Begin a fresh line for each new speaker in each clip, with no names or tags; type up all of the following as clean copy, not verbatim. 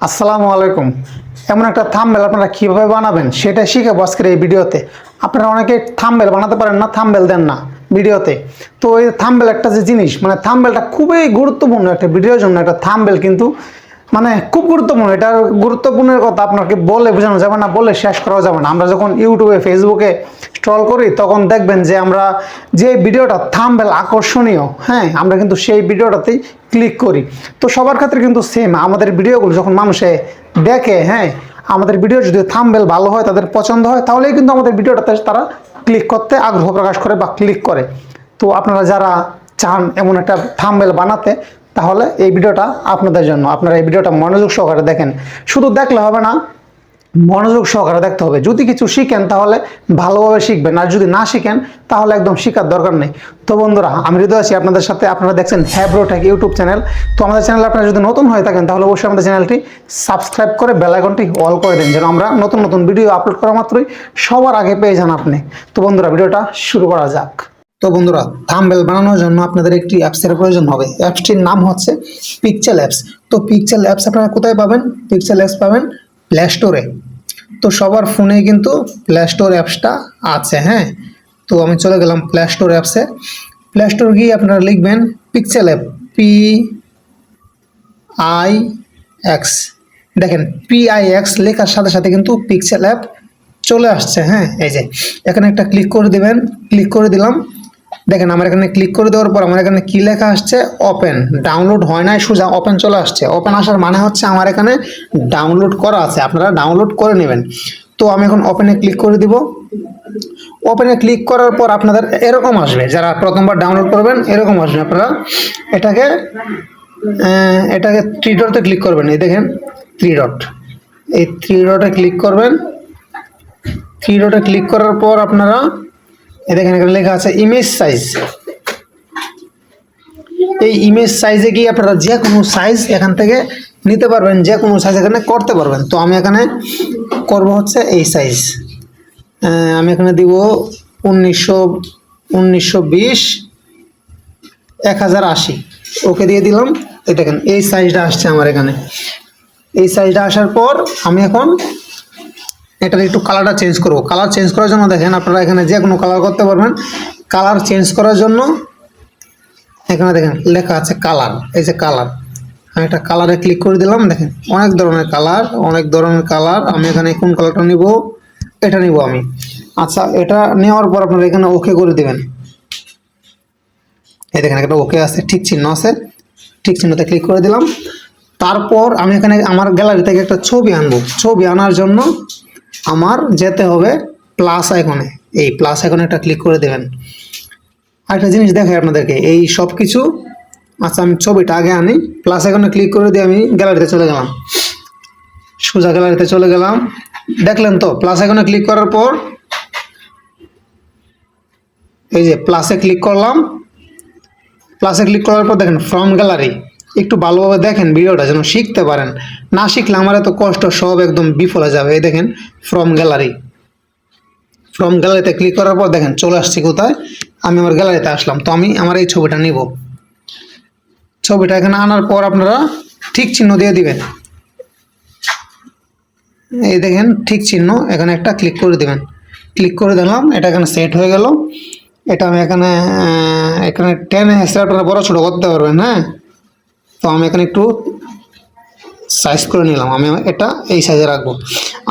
আসসালামু আলাইকুম। এমন একটা থাম্বনেল আপনারা কিভাবে বানাবেন সেটা শিখাবো আজকের এই ভিডিওতে। আপনারা অনেকে থাম্বনেল বানাতে পারেন না, থাম্বনেল দেন না ভিডিওতে। তো এই থাম্বনেল একটা যে জিনিস, মানে থাম্বনেলটা খুবই গুরুত্বপূর্ণ একটা ভিডিওর জন্য। একটা থাম্বনেল কিন্তু মানে খুব গুরুত্বপূর্ণ। এটার গুরুত্বপূর্ণের কথা আপনাকে বলে বোঝানো যাবে না, বলে শেষ করা যাবে না। আমরা যখন ইউটিউবে ফেসবুকে স্ক্রল করি তখন দেখবেন যে আমরা যে ভিডিওটা থাম্বনেল আকর্ষণীয়, হ্যাঁ, আমরা কিন্তু সেই ভিডিওটাতেই ক্লিক করি। তো সবার ক্ষেত্রে কিন্তু সেম। আমাদের ভিডিওগুলো যখন মানুষে দেখে, হ্যাঁ, আমাদের ভিডিও যদি থাম্বনেল ভালো হয়, তাদের পছন্দ হয়, তাহলেই কিন্তু আমাদের ভিডিওটাতে তারা ক্লিক করতে আগ্রহ প্রকাশ করে বা ক্লিক করে। তো আপনারা যারা চান এমন একটা থাম্বনেল বানাতে, তাহলে এই ভিডিওটা আপনাদের জন্য। আপনারা এই ভিডিওটা মনোযোগ সহকারে দেখেন। শুধু দেখলে হবে না, মনোযোগ সহকারে দেখতে হবে। যদি কিছু শিখেন তাহলে ভালোভাবে শিখবেন, আর যদি না শিখেন তাহলে একদম শেখার দরকার নেই। তো বন্ধুরা, আমি হৃদয় আছি আপনাদের সাথে। আপনারা দেখছেন হ্যাব্রোটেক ইউটিউব চ্যানেল। তো আমাদের চ্যানেল আপনারা যদি নতুন হয়ে থাকেন তাহলে অবশ্যই আমাদের চ্যানেলটি সাবস্ক্রাইব করে বেল আইকনটি অল করে দেন, যেন আমরা নতুন নতুন ভিডিও আপলোড করা মাত্রই সবার আগে পেয়ে যান আপনি। তো বন্ধুরা, ভিডিওটা শুরু করা যাক। তো বন্ধুরা, থাম্বনেল বানানোর জন্য আপনাদের একটি অ্যাপসের প্রয়োজন হবে। অ্যাপসটির নাম হচ্ছে পিক্সেল অ্যাপস। তো পিক্সেল অ্যাপস আপনারা কোথায় পাবেন? পিক্সেল অ্যাপস পাবেন প্লে স্টোরে। তো সবার ফোনে কিন্তু প্লে স্টোর অ্যাপসটা আছে, হ্যাঁ। তো আমি চলে গেলাম প্লে স্টোর অ্যাপসে। প্লে স্টোর গিয়ে আপনারা লিখবেন পিক্সেল অ্যাপ, PIX। দেখেন PIX লেখার সাথে সাথে কিন্তু পিক্সেল অ্যাপ চলে আসছে, হ্যাঁ। এই যে এখানে একটা ক্লিক করে দিবেন। ক্লিক করে দিলাম। দেখেন আমার এখানে ক্লিক করে দেওয়ার পর আমার এখানে কি লেখা আসছে? ওপেন। ডাউনলোড হয় নাই, সোজা ওপেন চলে আসছে। ওপেন আসার মানে হচ্ছে আমার এখানে ডাউনলোড করা আছে, আপনারা ডাউনলোড করে নেবেন। তো আমি এখন ওপেনে ক্লিক করে দিব। ওপেনে ক্লিক করার পর আপনাদের এরকম আসবে, যারা প্রথমবার ডাউনলোড করবেন এরকম আসবে। আপনারা এটাকে এটাকে থ্রি ডটে ক্লিক করবেন। এই দেখেন থ্রি ডট, এই থ্রি ডটে ক্লিক করবেন। থ্রি ডটে ক্লিক করার পর আপনারা এই দেখেন এখানে লেখা আছে ইমেজ সাইজ। এই ইমেজ সাইজে গিয়ে আপনারা যে কোনো সাইজ এখান থেকে নিতে পারবেন, যে কোনো সাইজ এখানে করতে পারবেন। তো আমি এখানে করব হচ্ছে এই সাইজ। আমি এখানে দিব 1920 1080। ওকে দিয়ে দিলাম। এই দেখেন এই সাইজটা আসছে আমার এখানে। এই সাইজটা আসার পর আমি এখন এটার একটু কালারটা চেঞ্জ করব। কালার চেঞ্জ করার জন্য দেখেন আপনারা এখানে যে কোনো কালার করতে পারবেন। কালার চেঞ্জ করার জন্য এখানে দেখেন লেখা আছে কালার। এই যে কালার, আমি একটা কালারে ক্লিক করে দিলাম। দেখেন অনেক ধরনের কালার, অনেক ধরনের কালার। আমি এখানে কোন কালারটা নিব? এটা নিব আমি। আচ্ছা, এটা নেওয়ার পর আপনারা এখানে ওকে করে দেবেন। এই দেখেন একটা ওকে আছে, ঠিক চিহ্ন আছে, ঠিক চিহ্নতে ক্লিক করে দিলাম। তারপর আমি এখানে আমার গ্যালারি থেকে একটা ছবি আনবো। ছবি আনার জন্য আমার যেতে হবে প্লাস আইকনে। এই প্লাস আইকনে একটা ক্লিক করে দেবেন। আরেকটা জিনিস দেখাই আপনাদেরকে, এই সব কিছু। আচ্ছা, আমি ছবিটা আগে আনি। প্লাস আইকনে ক্লিক করে দিয়ে আমি গ্যালারিতে চলে গেলাম, সোজা গ্যালারিতে চলে গেলাম। দেখলেন তো প্লাস আইকনে ক্লিক করার পর এই যে প্লাসে ক্লিক করলাম। প্লাসে ক্লিক করার পর দেখেন ফ্রম গ্যালারি। একটু ভালোভাবে দেখেন ভিডিওটা, যেন শিখতে পারেন। না শিখলে আমার এত কষ্ট সব একদম বিফলে যাবে। এই দেখেন ফ্রম গ্যালারি। ফ্রম গ্যালারিতে ক্লিক করার পর দেখেন চলে আসছি কোথায়? আমি আমার গ্যালারিতে আসলাম। তো আমি আমার এই ছবিটা নিব। ছবিটা এখানে আনার পর আপনারা ঠিক চিহ্ন দিয়ে দিবেন। এই দেখেন ঠিক চিহ্ন, এখানে একটা ক্লিক করে দিবেন। ক্লিক করে দিলাম, এটা এখানে সেট হয়ে গেল। এটা আমি এখানে এখানে টেনে এসে আপনারা বড় ছোটো করতে পারবেন, হ্যাঁ। তো আমি এখানে একটু সাইজ করে নিলাম। আমি এটা এই সাইজে রাখবো।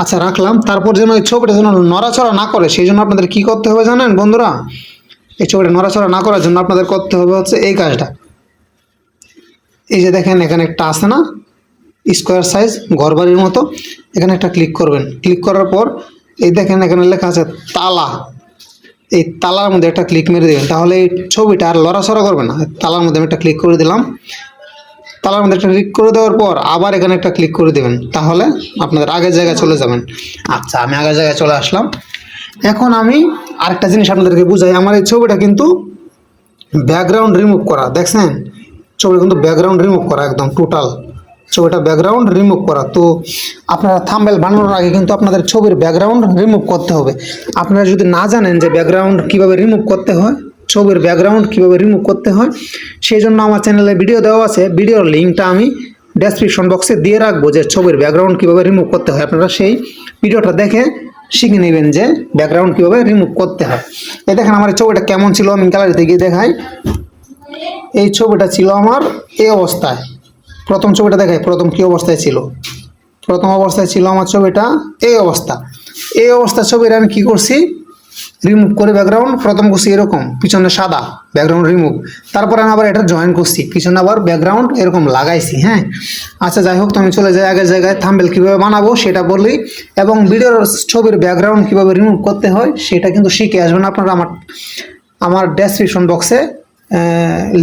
আচ্ছা, রাখলাম। তারপর যেন এই ছবিটা যেন নড়াচড়া না করে, সেই জন্য আপনাদের কী করতে হবে জানেন বন্ধুরা? এই ছবিটা নড়াচড়া না করার জন্য আপনাদের করতে হবে হচ্ছে এই কাজটা। এই যে দেখেন এখানে একটা আছে না স্কোয়ার সাইজ, ঘরবাড়ির মতো, এখানে একটা ক্লিক করবেন। ক্লিক করার পর এই দেখেন এখানে লেখা আছে তালা। এই তালার মধ্যে একটা ক্লিক মেরে দেবেন, তাহলে এই ছবিটা আর লড়াচড়া করবে না। তালার মধ্যে আমি একটা ক্লিক করে দিলাম। তালার মধ্যে একটা ক্লিক করে দেওয়ার পর আবার এখানে একটা ক্লিক করে দেবেন, তাহলে আপনাদের আগের জায়গায় চলে যাবেন। আচ্ছা, আমি আগের জায়গায় চলে আসলাম। এখন আমি আরেকটা জিনিস আপনাদেরকে বুঝাই। আমার এই ছবিটা কিন্তু ব্যাকগ্রাউন্ড রিমুভ করা, দেখছেন? ছবিটা কিন্তু ব্যাকগ্রাউন্ড রিমুভ করা, একদম টোটাল ছবিটা ব্যাকগ্রাউন্ড রিমুভ করা। তো আপনারা থাম্বনেল বানানোর আগে কিন্তু আপনাদের ছবির ব্যাকগ্রাউন্ড রিমুভ করতে হবে। আপনারা যদি না জানেন যে ব্যাকগ্রাউন্ড কীভাবে রিমুভ করতে হয়, ছবির ব্যাকগ্রাউন্ড কীভাবে রিমুভ করতে হয়, সেই জন্য আমার চ্যানেলে ভিডিও দেওয়া আছে। ভিডিওর লিঙ্কটা আমি ডেসক্রিপশন বক্সে দিয়ে রাখবো যে ছবির ব্যাকগ্রাউন্ড কীভাবে রিমুভ করতে হয়। আপনারা সেই ভিডিওটা দেখে শিখে নেবেন যে ব্যাকগ্রাউন্ড কীভাবে রিমুভ করতে হয়। এই দেখেন আমার এই ছবিটা কেমন ছিল, আমি গ্যালারিতে গিয়ে দেখাই। এই ছবিটা ছিল আমার এই অবস্থায়। প্রথম ছবিটা দেখাই, প্রথম কী অবস্থায় ছিল। প্রথম অবস্থায় ছিল আমার ছবিটা এই অবস্থা। এই অবস্থার ছবিটা আমি কী করছি, রিমুভ করে ব্যাকগ্রাউন্ড প্রথম করছি এরকম, পিছনে সাদা ব্যাকগ্রাউন্ড রিমুভ। তারপরে আমি আবার এটা জয়েন করছি, পিছনে আবার ব্যাকগ্রাউন্ড এরকম লাগাইছি। হ্যাঁ, আচ্ছা যাই হোক, তো আমি চলে যাই আগের জায়গায়। থাম্বনেল কীভাবে বানাবো সেটা বলি, এবং ভিডিওর ছবির ব্যাকগ্রাউন্ড কীভাবে রিমুভ করতে হয় সেটা কিন্তু শিখে আসবেন আপনারা। আমার ডেসক্রিপশন বক্সে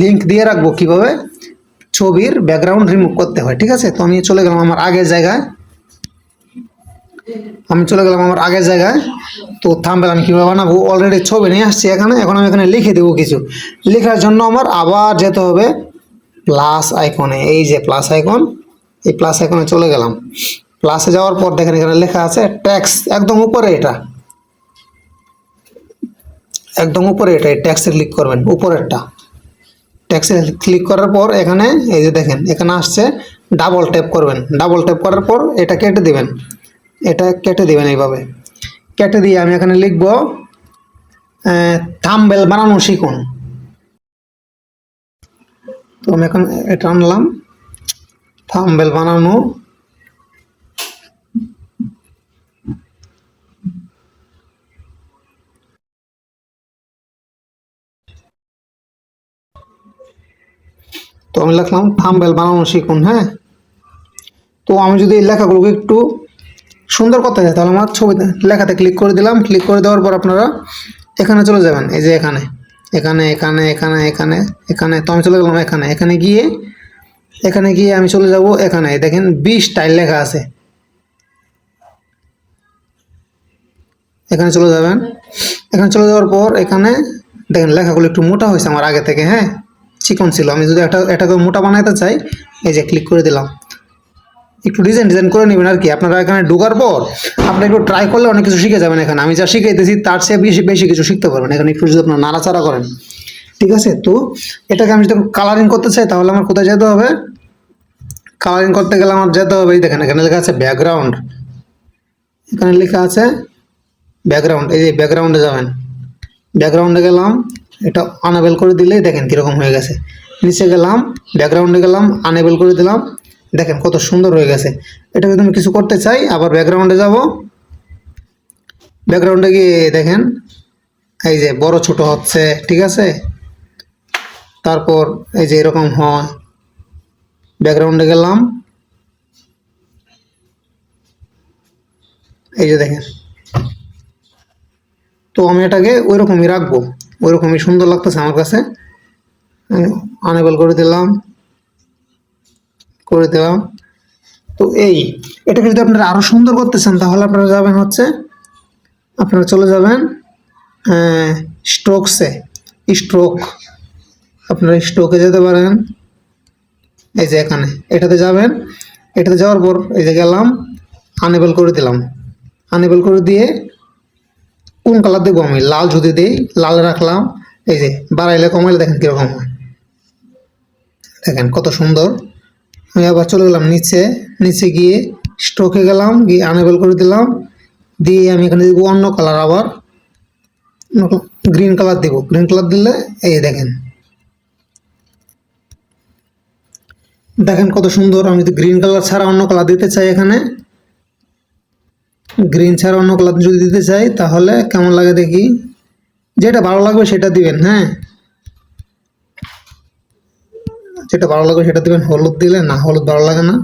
লিঙ্ক দিয়ে রাখবো কীভাবে ছবির ব্যাকগ্রাউন্ড রিমুভ করতে হয়। ঠিক আছে, তো আমি চলে গেলাম আমার আগের জায়গায়। তো থাম্বনেল আমি কীভাবে বানাবো, অলরেডি ছবি নিয়ে আসছি এখানে। এখন আমি এখানে লিখে দেবো কিছু। লেখার জন্য আমার আবার যেতে হবে প্লাস আইকনে। এই যে প্লাস আইকন, এই প্লাস আইকনে চলে গেলাম। প্লাসে যাওয়ার পর দেখেন এখানে লেখা আছে ট্যাক্স, একদম উপরে এটা, একদম উপরে এটা, এই ট্যাক্সে ক্লিক করবেন, উপরেরটা। ট্যাক্সে ক্লিক করার পর এখানে এই যে দেখেন এখানে আসছে, ডাবল ট্যাপ করবেন। ডাবল ট্যাপ করার পর এটা কেটে দেবেন, এটা কেটে দেবেন এইভাবে। কেটে দিয়ে আমি এখানে লিখব থাম্বনেল বানানো শিখুন। তো আমি এখন এটা আনলাম, থাম্বনেল বানানো। তো আমি লিখলাম থাম্বনেল বানানো শিখুন। হ্যাঁ, তো আমি যদি এই লেখাগুলোকে একটু সুন্দর করতে চাই তাহলে আমার ছবিতে লেখাতে ক্লিক করে দিলাম। ক্লিক করে দেওয়ার পর আপনারা এখানে চলে যাবেন, এই যে এখানে এখানে এখানে এখানে এখানে এখানে। তো আমি চলে গেলাম এখানে। এখানে গিয়ে আমি চলে যাব এখানে, দেখেন 20 স্টাইল লেখা আছে, এখানে চলে যাবেন। এখানে চলে যাওয়ার পর এখানে দেখেন লেখাগুলো একটু মোটা হয়েছে আমার আগে থেকে। হ্যাঁ, চিকন ছিল। আমি যদি এটাকে মোটা বানাইতে চাই, এই যে ক্লিক করে দিলাম। একটু ডিজাইন করে নেবেন আর কি। আপনারা এখানে ঢোকার পর আপনি একটু ট্রাই করলে অনেক কিছু শিখে যাবেন। এখানে আমি যা শিখাইতেছি তার চেয়ে বেশি কিছু শিখতে পারবেন এখানে একটু যদি আপনার নাড়াচাড়া করেন। ঠিক আছে, তো এটাকে আমি যদি কালারিং করতে চাই তাহলে আমার কোথায় যেতে হবে, কালারিং করতে গেলে আমার যেতে হবে, এই দেখেন এখানে লেখা আছে ব্যাকগ্রাউন্ড, এখানে লেখা আছে ব্যাকগ্রাউন্ড। এই যে ব্যাকগ্রাউন্ডে যাবেন, ব্যাকগ্রাউন্ডে গেলাম, এটা আনএবল করে দিলেই দেখেন কীরকম হয়ে গেছে। নিচে গেলাম, ব্যাকগ্রাউন্ডে গেলাম, আনএবল করে দিলাম, দেখেন কত সুন্দর হয়ে গেছে। এটা যদি আমি কিছু করতে চাই, আবার ব্যাকগ্রাউন্ডে যাব, ব্যাকগ্রাউন্ডে গিয়ে দেখেন এই যে বড় ছোট হচ্ছে। ঠিক আছে, তারপর এই যে এরকম হয়। ব্যাকগ্রাউন্ডে গেলাম, এই যে দেখেন। তো আমি এটাকে ওই রকমই রাখবো, ওই রকমই সুন্দর লাগতেছে আমার কাছে। আনএবল করে দিলাম। তো এটাকে যদি আপনারা আরো সুন্দর করতে চান তাহলে আপনারা যাবেন হচ্ছে, আপনারা চলে যাবেন স্ট্রোকসে, স্ট্রোক, আপনারা স্ট্রোকে যেতে পারেন। এই যে এখানে এটাতে যাবেন, এটাতে যাওয়ার পর এই যে গেলাম, আনএবল করে দিলাম। আনএবল করে দিয়ে কোন কালার দেবো আমি, লাল যদি দিই, লাল রাখলাম। এই যে বাড়াইলে কমাইলে দেখেন কীরকম হয়, দেখেন কত সুন্দর। আমি আবার চলে গেলাম নিচে গিয়ে স্ট্রোকে গেলাম, গিয়ে আনএবল করে দিলাম। দিয়ে আমি এখানে দেবো অন্য কালার, আবার গ্রিন কালার দেবো। গ্রিন কালার দিলে এই দেখেন কত সুন্দর। আমি যদি গ্রিন কালার ছাড়া অন্য কালার দিতে চাই, এখানে গ্রিন ছাড়া অন্য কালার যদি দিতে চাই তাহলে কেমন লাগে দেখি, যেটা ভালো লাগবে সেটা দিবেন। হ্যাঁ, যেটা ভালো লাগবে সেটা দিবেন। হলুদ দিলে না, হলুদ ভালো লাগে না,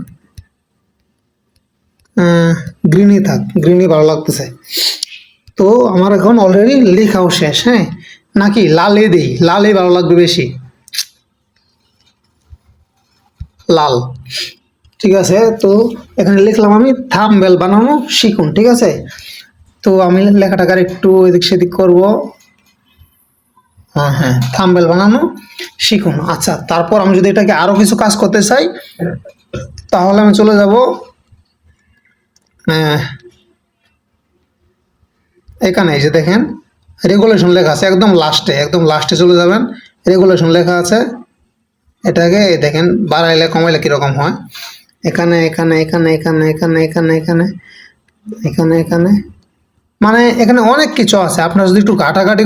গ্রিনই থাক, গ্রিনই ভালো লাগতেছে। তো আমার এখন অলরেডি লেখাও শেষ। হ্যাঁ, নাকি লালে দিই, লালই ভালো লাগবে বেশি, লাল। ঠিক আছে, তো এখানে লিখলাম আমি থাম্বনেল বানানো শিখুন। ঠিক আছে, তো আমি লেখাটাকে একটু এদিক সেদিক করবো। হ্যাঁ, থাম্বনেল বানানো শিখুন। আচ্ছা, তারপর আমি যদি এটাকে আরো কিছু কাজ করতে চাই তাহলে আমি চলে যাব এখানে। এই যে দেখেন রেগুলেশন লেখা আছে, একদম লাস্টে চলে যাবেন, রেগুলেশন লেখা আছে। এটাকে দেখেন বাড়াইলে কমাইলে কীরকম হয়। এখানে এখানে এখানে এখানে এখানে এখানে এখানে এখানে এখানে মানে এখানে অনেক কিছু আছে। আপনারা যদি একটু ঘাটাঘাটি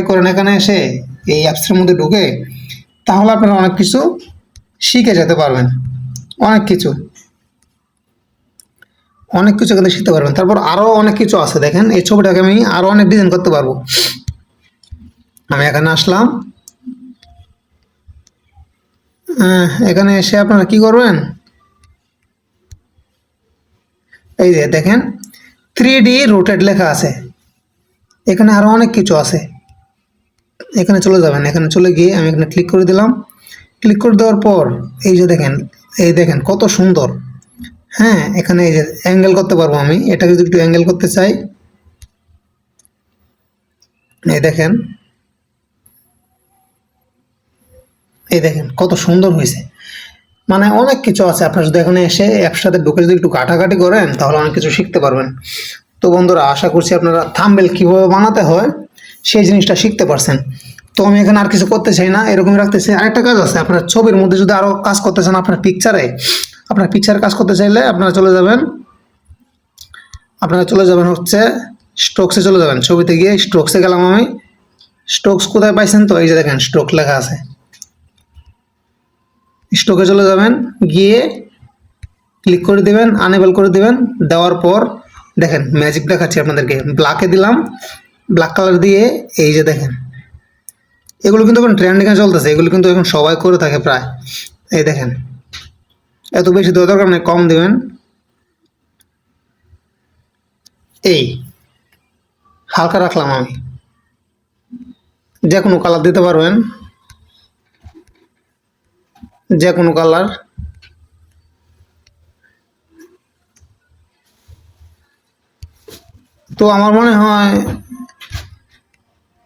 করেন, এখানে এসে এই অ্যাপসের মধ্যে ঢুকে, তাহলে আপনারা অনেক কিছু শিখে যেতে পারবেন। অনেক কিছু এখানে শিখতে পারবেন। তারপর আরও অনেক কিছু আছে। দেখেন এই ছবিটাকে আমি আরও অনেক ডিজাইন করতে পারবো। আমি এখানে আসলাম, এখানে এসে আপনারা কি করবেন, এই যে দেখেন 3D রোটেট লেখা আছে। এখানে আরও অনেক কিছু আছে। এখানে চলে যাবেন, এখানে চলে গিয়ে আমি এখানে ক্লিক করে দিলাম। ক্লিক করে দেওয়ার পর এই যে দেখেন, এই দেখেন কত সুন্দর। হ্যাঁ, এখানে এই যে অ্যাঙ্গেল করতে পারবো আমি। এটাকে যদি একটু অ্যাঙ্গেল করতে চাই, এই দেখেন, কত সুন্দর হয়েছে। মানে অনেক কিছু আছে। আপনারা যদি এখানে এসে একসাথে ঢুকে যদি একটু ঘাটাঘাটি করেন, তাহলে অনেক কিছু শিখতে পারবেন। তো বন্ধুরা, আশা করছি আপনারা থাম্বনেল কীভাবে বানাতে হয় সেই জিনিসটা শিখতে পারছেন। তো আমি এখানে আর কিছু করতে চাই না, এরকমই রাখতেছি। আরেকটা কাজ আছে, আপনার ছবির মধ্যে যদি আরও কাজ করতে চান, আপনার পিকচারে কাজ করতে চাইলে আপনারা চলে যাবেন হচ্ছে স্ট্রোকসে চলে যাবেন। ছবিতে গিয়ে স্ট্রোকসে গেলাম আমি। স্ট্রোকস কোথায় পাইছেন? তো এই যে দেখেন স্ট্রোক লেখা আছে। স্ট্রোকে চলে যাবেন, গিয়ে ক্লিক করে দেবেন, আনেবল করে দেবেন। দেওয়ার পর দেখেন ম্যাজিক দেখাচ্ছি আপনাদেরকে। ব্ল্যাকে দিলাম, ব্ল্যাক কালার দিয়ে এই যে দেখেন, এগুলো কিন্তু এখন ট্রেন্ডিংয়ে চলতেছে। এগুলো কিন্তু এখন সবাই করে থাকে প্রায়। এই দেখেন, এত বেশি দেওয়ার দরকার নেই, কম দেবেন। এই হালকা রাখলাম আমি। যে কোনো কালার দিতে পারবেন, যে কোনো কালার। তো আমার মনে হয়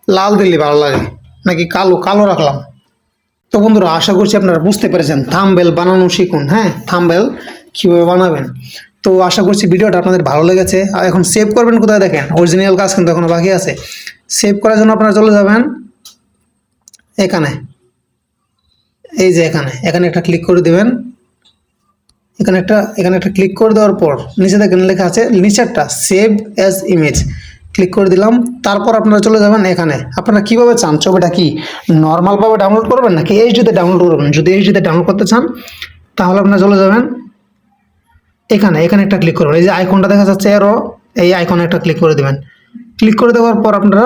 লাল দিলে ভালো লাগে, নাকি কালো রাখলাম। তো বন্ধুরা, আশা করছি আপনারা বুঝতে পেরেছেন থাম্বনেল বানানো শিখুন। হ্যাঁ, থাম্বনেল কীভাবে বানাবেন। তো আশা করছি ভিডিওটা আপনাদের ভালো লেগেছে। আর এখন সেভ করবেন কোথায়? দেখেন অরিজিনাল কাজ কিন্তু এখনো বাকি আছে। সেভ করার জন্য আপনারা চলে যাবেন এখানে, এই যে এখানে একটা ক্লিক করে দেবেন। এখানে একটা ক্লিক করে দেওয়ার পর নিচে দেখেন লেখা আছে, নিচেরটা সেভ অ্যাজ ইমেজ, ক্লিক করে দিলাম। তারপর আপনারা চলে যাবেন এখানে। আপনারা কীভাবে চান ছবিটা, কি নর্মালভাবে ডাউনলোড করবেন নাকি এইচডিতে ডাউনলোড করবেন? যদি এইচডিতে ডাউনলোড করতে চান, তাহলে আপনারা চলে যাবেন এখানে একটা ক্লিক করবেন। এই যে আইকনটা দেখা যাচ্ছে এরো, এই আইকনে একটা ক্লিক করে দেবেন। ক্লিক করে দেওয়ার পর আপনারা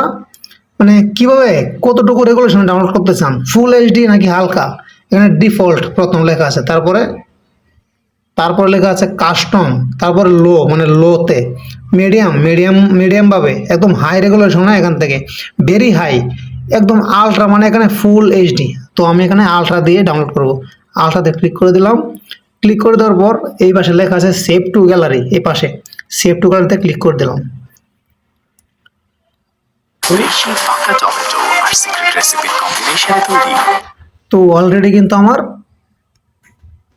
মানে কীভাবে কতটুকু রেগুলেশনে ডাউনলোড করতে চান, ফুল এইচডি নাকি হালকা, এখানে ডিফল্ট প্রথম লেখা আছে। তারপরে লেখা আছে কাস্টম, তারপরে লো মানে লোতে, মিডিয়াম ভাবে, একদম হাই রেগুলেশন না, এখান থেকে ভেরি হাই, একদম আলট্রা মানে এখানে ফুল এইচডি। তো আমি এখানে আলট্রা দিয়ে ডাউনলোড করব। আলট্রাতে ক্লিক করে দিলাম। ক্লিক করে দেওয়ার পর এই পাশে লেখা আছে সেভ টু গ্যালারি, এই পাশে সেভ টু গ্যালারিতে ক্লিক করে দিলাম। তো অলরেডি কিন্তু আমার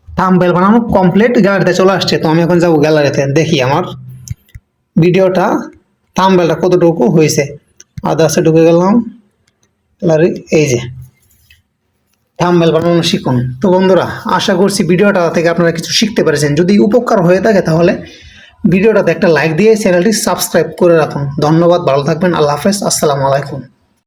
থাম্বনেল বানানো কমপ্লিট, গ্যালারিতে চলে আসছে। তো আমি এখন যাবো গ্যালারিতে, দেখি আমার ভিডিওটা থাম্বনেলটা কতটুকু হয়েছে। আদার্সে ঢুকে গেলাম, গ্যালারি, এই যে থাম্বনেল বানানো শিখুন। তো বন্ধুরা, আশা করছি ভিডিওটা থেকে আপনারা কিছু শিখতে পেরেছেন। যদি উপকার হয়ে থাকে তাহলে ভিডিওটাতে একটা লাইক দিয়ে চ্যানেলটি সাবস্ক্রাইব করে রাখুন। ধন্যবাদ, ভালো থাকবেন, আল্লাহ হাফেজ, আসসালামু আলাইকুম।